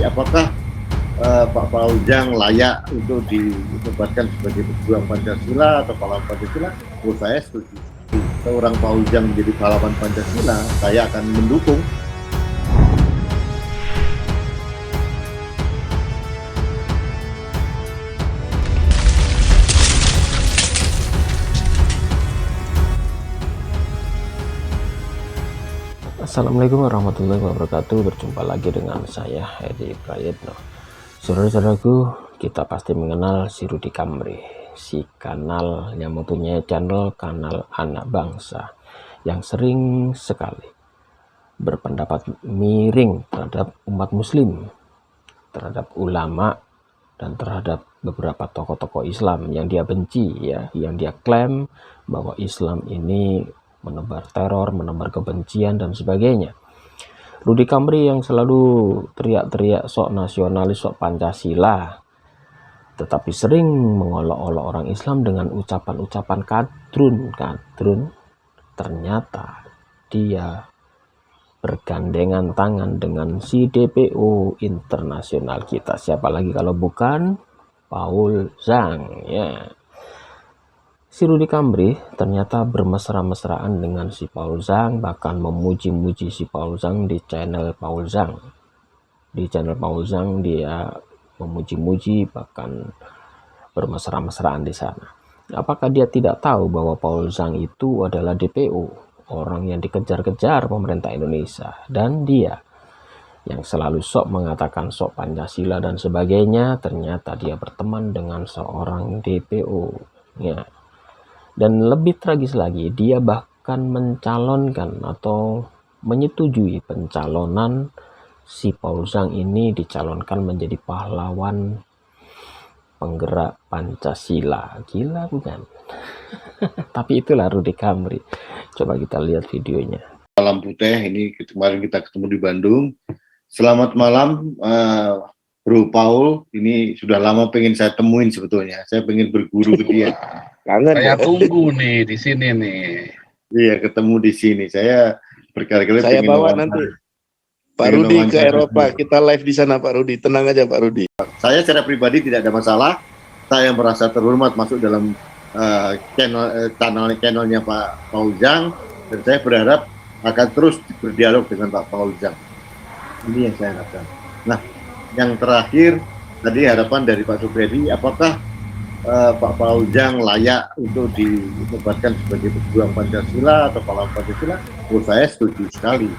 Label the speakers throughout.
Speaker 1: apakah Pak Paujang layak untuk dinobatkan sebagai pejuang Pancasila atau pahlawan Pancasila? Menurut saya setuju. Seorang Paujang menjadi pahlawan Pancasila, saya akan mendukung.
Speaker 2: Assalamualaikum warahmatullahi wabarakatuh. Berjumpa lagi dengan saya, Edi Prayetno. Saudara-saudaraku, kita pasti mengenal si Rudy Kamri, si kanal yang mempunyai kanal anak bangsa yang sering sekali berpendapat miring terhadap umat muslim, terhadap ulama, dan terhadap beberapa tokoh-tokoh Islam yang dia benci, yang dia klaim bahwa Islam ini menebar teror, menebar kebencian dan sebagainya. Rudy Kamri yang selalu teriak-teriak sok nasionalis, sok Pancasila, tetapi sering mengolok-olok orang Islam dengan ucapan-ucapan kadrun. Ternyata dia bergandengan tangan dengan si DPO internasional kita. Siapa lagi kalau bukan Paul Zhang, ya. Si Rudy Kamri ternyata bermesra-mesraan dengan si Paul Zhang, bahkan memuji-muji si Paul Zhang di channel Paul Zhang. Di channel Paul Zhang dia memuji-muji, bahkan bermesra-mesraan di sana. Apakah dia tidak tahu bahwa Paul Zhang itu adalah DPO, orang yang dikejar-kejar pemerintah Indonesia, dan dia yang selalu sok mengatakan sok Pancasila dan sebagainya, ternyata dia berteman dengan seorang DPO, ya. Dan lebih tragis lagi, dia bahkan mencalonkan atau menyetujui pencalonan si Paul Zhang ini dicalonkan menjadi pahlawan penggerak Pancasila. Gila bukan? Tapi itulah Rudy Kamri. Coba kita lihat videonya.
Speaker 1: Salam putih, ini kemarin kita ketemu di Bandung. Selamat malam, Bro Paul. Ini sudah lama pengen saya temuin sebetulnya. Saya pengen berguru ke dia.
Speaker 3: Kangen saya tunggu nih di sini nih.
Speaker 1: Iya, ketemu di sini. Saya berkali-kali
Speaker 3: saya bawa nanti Pak Rudy ke Eropa. Kita live di sana Pak Rudy. Tenang aja Pak Rudy.
Speaker 1: Saya secara pribadi tidak ada masalah. Saya merasa terhormat masuk dalam channelnya Pak Paul Zhang, dan saya berharap akan terus berdialog dengan Pak Paul Zhang. Ini yang saya harapkan. Nah, yang terakhir tadi harapan dari Pak Supriyadi, apakah Pak Paul Zhang layak untuk dinobatkan sebagai pejuang Pancasila atau pahlawan Pancasila? Menurut saya setuju sekali.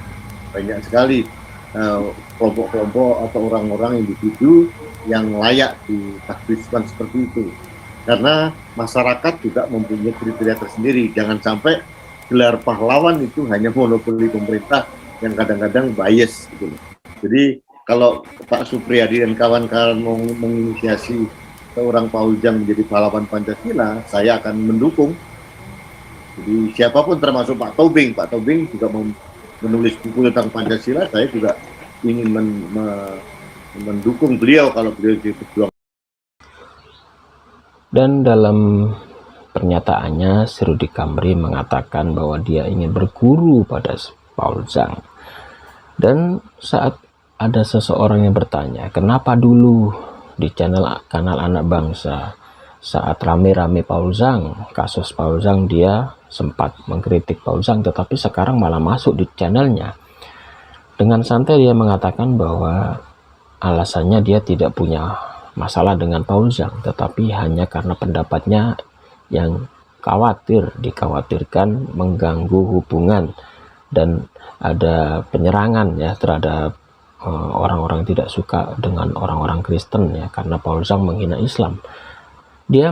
Speaker 1: Banyak sekali kelompok-kelompok atau orang-orang individu yang layak ditakdirkan seperti itu. Karena masyarakat juga mempunyai kriteria tersendiri. Jangan sampai gelar pahlawan itu hanya monopoli pemerintah yang kadang-kadang bias gitu. Jadi kalau Pak Supriyadi dan kawan-kawan mau menginisiasi seorang Paul Zhang menjadi pahlawan Pancasila, saya akan mendukung. Jadi siapapun, termasuk Pak Tobing juga menulis buku tentang Pancasila, saya juga ingin mendukung beliau kalau beliau jadi pejuang.
Speaker 2: Dan dalam pernyataannya, si Rudy Kamri mengatakan bahwa dia ingin berguru pada Paul Zhang. Dan saat ada seseorang yang bertanya, kenapa dulu di kanal anak bangsa saat rame-rame Paul Zhang, kasus Paul Zhang, dia sempat mengkritik Paul Zhang, tetapi sekarang malah masuk di channelnya. Dengan santai dia mengatakan bahwa alasannya dia tidak punya masalah dengan Paul Zhang, tetapi hanya karena pendapatnya yang dikhawatirkan mengganggu hubungan dan ada penyerangan ya terhadap orang-orang tidak suka dengan orang-orang Kristen ya, karena Paul Zhang menghina Islam. Dia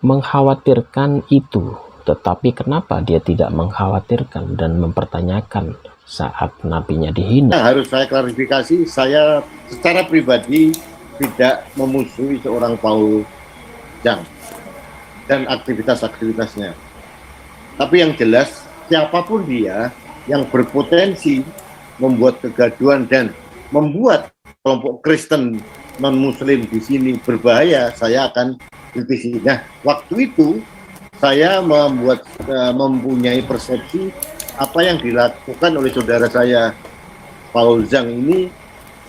Speaker 2: mengkhawatirkan itu, tetapi kenapa dia tidak mengkhawatirkan dan mempertanyakan saat nabinya dihina?
Speaker 1: Harus saya klarifikasi, saya secara pribadi tidak memusuhi seorang Paul Zhang dan aktivitas-aktivitasnya. Tapi yang jelas, siapapun dia yang berpotensi membuat kegaduhan dan membuat kelompok Kristen non-Muslim di sini berbahaya, saya akan kritisi. Nah, waktu itu saya mempunyai persepsi apa yang dilakukan oleh saudara saya Paul Zhang ini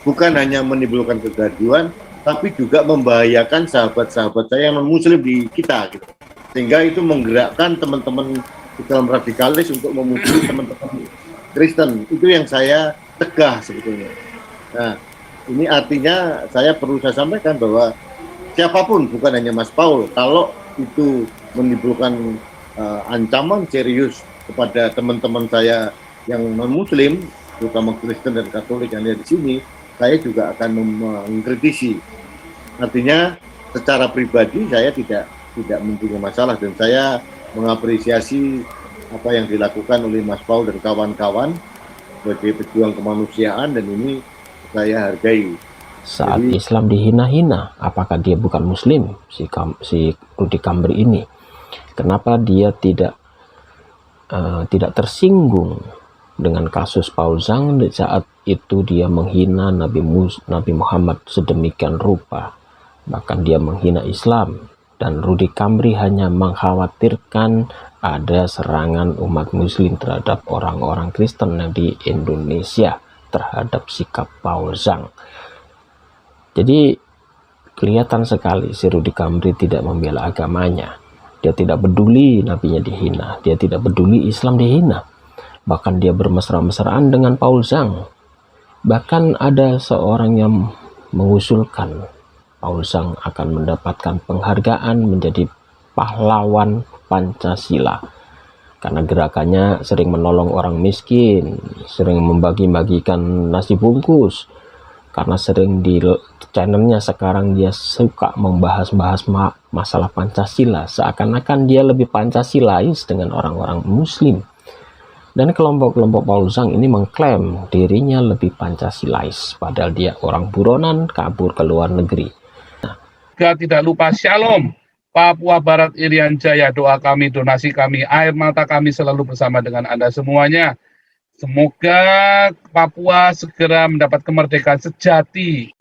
Speaker 1: bukan hanya menimbulkan kegaduhan, tapi juga membahayakan sahabat-sahabat saya yang non-muslim di kita gitu. Sehingga itu menggerakkan teman-teman Islam radikalis untuk memusuhi teman-teman Kristen. Itu yang saya tegah sebetulnya. Nah, ini artinya saya sampaikan bahwa siapapun, bukan hanya Mas Paul, kalau itu menimbulkan ancaman serius kepada teman-teman saya yang non-muslim, terutama Kristen dan Katolik yang ada di sini, saya juga akan mengkritisi. Artinya secara pribadi saya tidak mempunyai masalah, dan saya mengapresiasi apa yang dilakukan oleh Mas Paul dan kawan-kawan sebagai pejuang kemanusiaan, dan ini saya hargai.
Speaker 2: Saat Islam dihina-hina, apakah dia bukan muslim, si Rudy Kambri ini? Kenapa dia tidak tersinggung dengan kasus Paul Zhang di saat itu dia menghina Nabi Muhammad sedemikian rupa, bahkan dia menghina Islam? Dan Rudy Kambri hanya mengkhawatirkan ada serangan umat muslim terhadap orang-orang Kristen yang di Indonesia terhadap sikap Paul Zhang. Jadi kelihatan sekali si Rudy Kambri tidak membela agamanya. Dia tidak peduli nabinya dihina, dia tidak peduli Islam dihina. Bahkan dia bermesra-mesraan dengan Paul Zhang. Bahkan ada seorang yang mengusulkan Paul Zhang akan mendapatkan penghargaan menjadi pahlawan Pancasila karena gerakannya sering menolong orang miskin, sering membagi-bagikan nasi bungkus, karena sering di channelnya sekarang dia suka membahas-bahas masalah Pancasila, seakan-akan dia lebih Pancasilais dengan orang-orang muslim. Dan kelompok-kelompok Paul Zhang ini mengklaim dirinya lebih Pancasilais, padahal dia orang buronan kabur ke luar negeri.
Speaker 4: Tidak lupa Shalom, Papua Barat Irian Jaya, doa kami, donasi kami, air mata kami selalu bersama dengan Anda semuanya. Semoga Papua segera mendapat kemerdekaan sejati.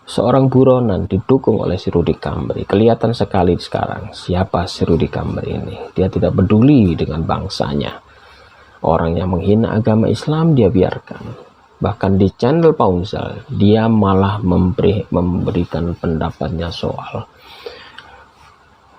Speaker 2: Seorang buronan didukung oleh si Rudy Kambri. Kelihatan sekali sekarang siapa si Rudy Kambri ini. Dia tidak peduli dengan bangsanya. Orang yang menghina agama Islam dia biarkan. Bahkan di channel Paunzal dia malah memberikan pendapatnya soal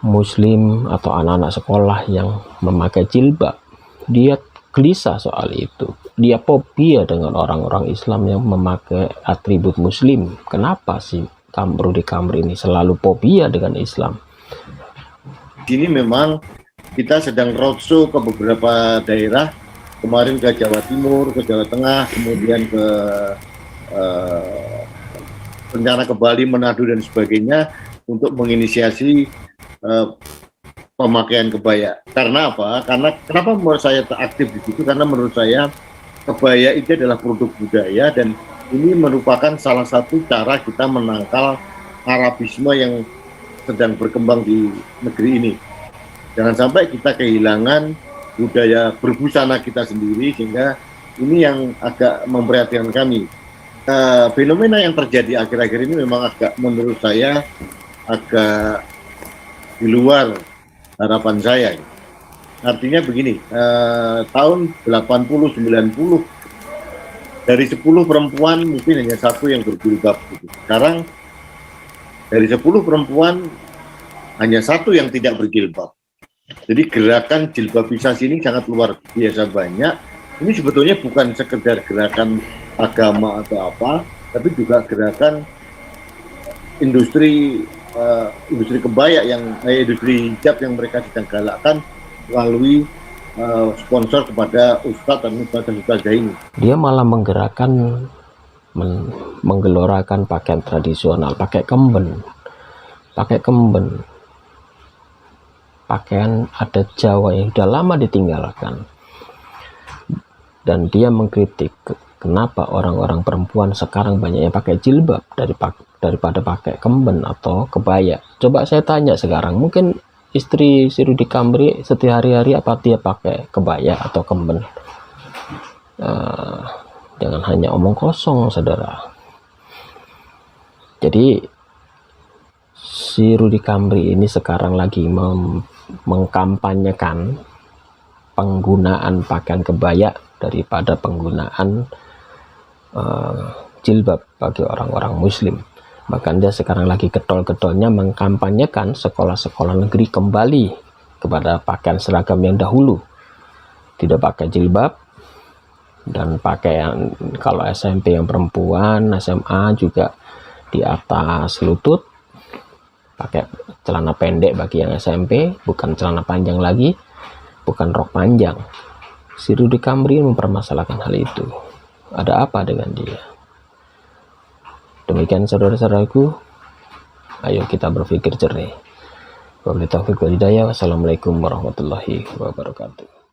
Speaker 2: muslim atau anak-anak sekolah yang memakai jilbab. Dia gelisah soal itu. Dia fobia dengan orang-orang Islam yang memakai atribut muslim. Kenapa sih Rudy Kambri ini selalu fobia dengan Islam?
Speaker 1: Ini memang kita sedang roadshow ke beberapa daerah. Kemarin ke Jawa Timur, ke Jawa Tengah, kemudian ke rencana ke Bali, Manado, dan sebagainya untuk menginisiasi pemakaian kebaya. Karena apa? Karena kenapa menurut saya aktif di situ? Karena menurut saya kebaya itu adalah produk budaya, dan ini merupakan salah satu cara kita menangkal Arabisme yang sedang berkembang di negeri ini. Jangan sampai kita kehilangan budaya berbusana kita sendiri, sehingga ini yang agak memprihatinkan kami. Fenomena yang terjadi akhir-akhir ini memang agak, menurut saya, agak di luar harapan saya. Artinya begini, tahun 80-90 dari 10 perempuan mungkin hanya satu yang berjilbab gitu. Sekarang dari 10 perempuan hanya satu yang tidak berjilbab. Jadi gerakan jilbabisasi ini sangat luar biasa banyak. Ini sebetulnya bukan sekedar gerakan agama atau apa, tapi juga gerakan industri kebaya industri hijab yang mereka sedang galakkan melalui sponsor kepada ustadz dan ustadzah ini.
Speaker 2: Dia malah menggerakkan, menggelorakan pakaian tradisional, pakai kemben. Pakaian adat Jawa yang sudah lama ditinggalkan. Dan dia mengkritik kenapa orang-orang perempuan sekarang banyak yang pakai jilbab daripada pakai kemben atau kebaya. Coba saya tanya sekarang, mungkin istri si Rudy Kambri setiap hari-hari apa dia pakai kebaya atau kemben? Jangan hanya omong kosong, saudara. Jadi si Rudy Kambri ini sekarang lagi mengkampanyekan penggunaan pakaian kebaya daripada penggunaan jilbab bagi orang-orang muslim. Bahkan dia sekarang lagi getol-getolnya mengkampanyekan sekolah-sekolah negeri kembali kepada pakaian seragam yang dahulu, tidak pakai jilbab, dan pakaian kalau SMP yang perempuan, SMA juga di atas lutut, pakai celana pendek bagi yang SMP, bukan celana panjang lagi, bukan rok panjang. Si Rudy Kamri mempermasalahkan hal itu. Ada apa dengan dia? Demikian saudara-saudaraku, ayo kita berpikir jernih. Wabillahi taufiq wal hidayah. Wassalamualaikum warahmatullahi wabarakatuh.